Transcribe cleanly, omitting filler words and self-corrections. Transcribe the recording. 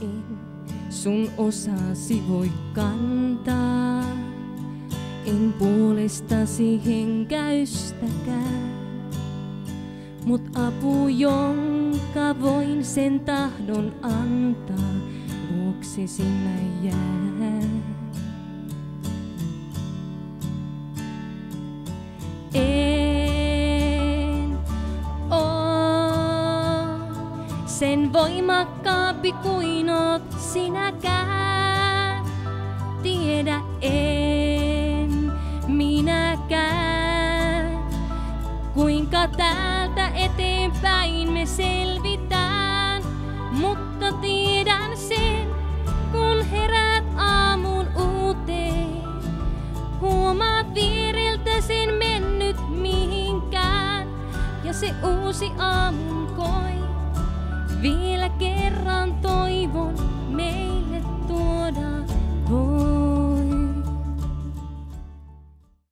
en sun osasi voi kantaa. En puolestasi henkäystäkään, mut apu, jonka voin, sen tahdon antaa, luoksesi mä jään. En oo sen voimakkaampi kuin oot sinäkään, tiedä en minäkään, kuinka täältä eteenpäin me selvitään, mutta tiedän sen, kun heräät aamun uuteen, huomaat viereltä sen mennyt mihinkään, ja se uusi aamun koi